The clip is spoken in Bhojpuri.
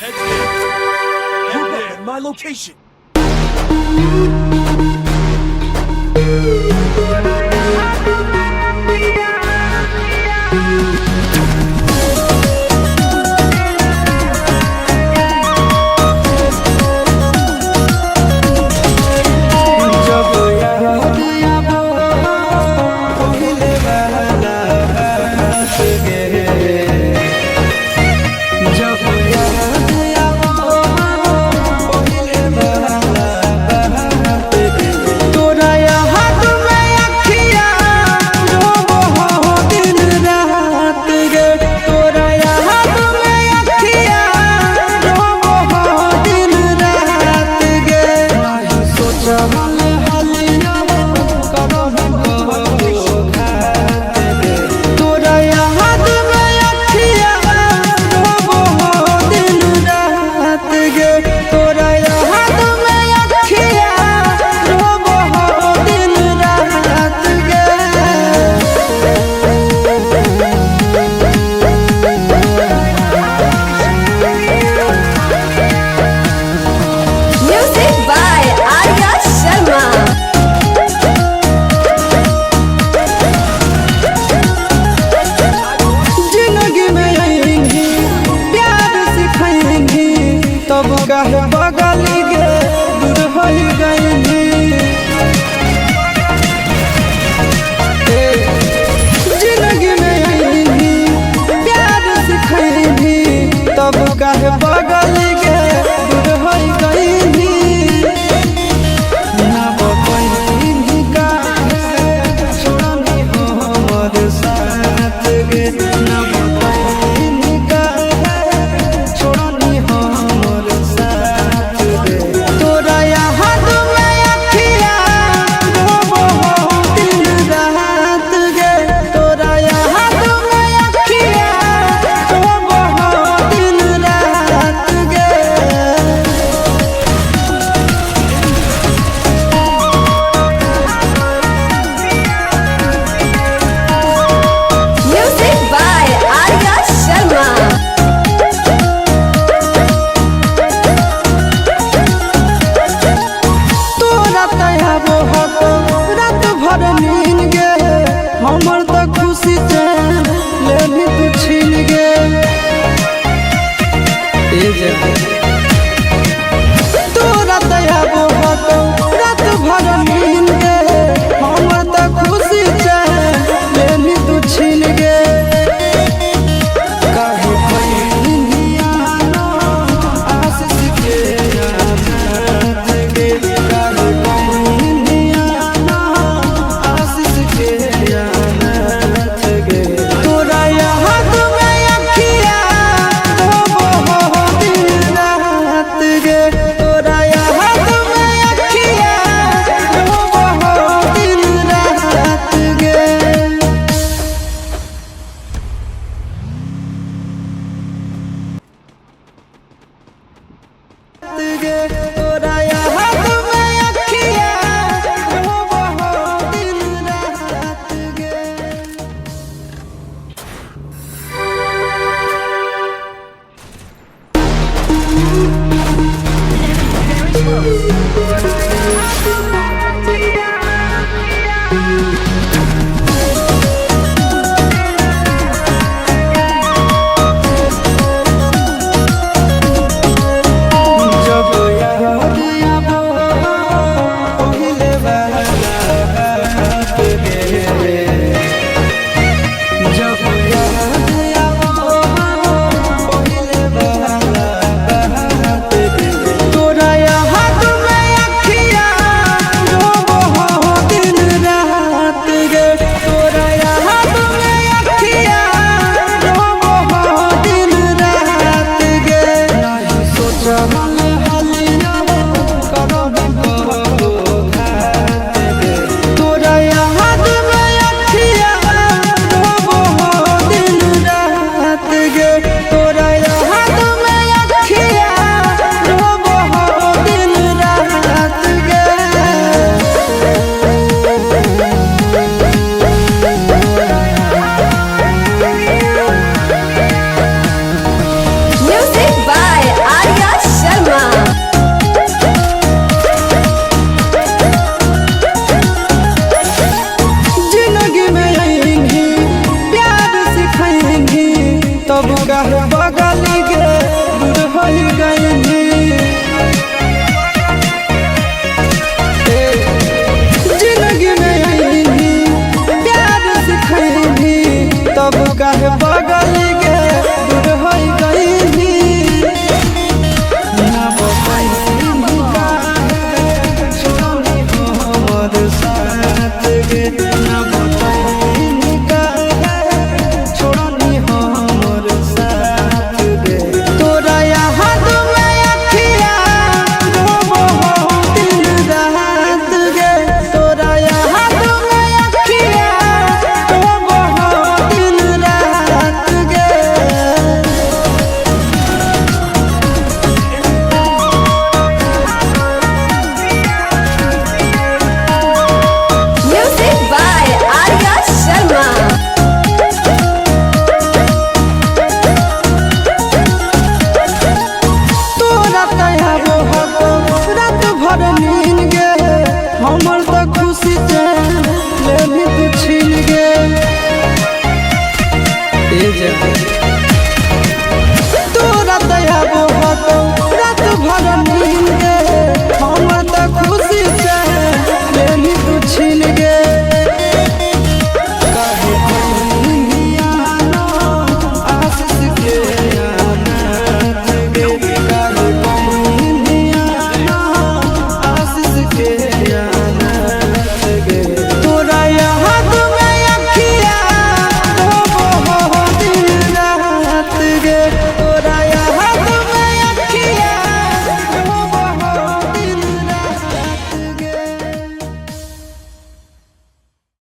Head there. Head there. My location. काहे बगल गे दूर हो गई जिंदगी में आईनी प्यार सिखैनी तब काहे बगल गे दूर हो गई ना बतैनी काहे छोड़नी हो हमर साथ गे ना बतैनी काहे छोड़नी हो हमर तो खुशी चैन लेनी तू छीन गे तोरा दया बहुत रात भर नींद गे हमर तो खुशी चैन लेनी तू छीन गे काहे भइनिया आशीष के याद गे काहे भइनिया आशीष के Very slow.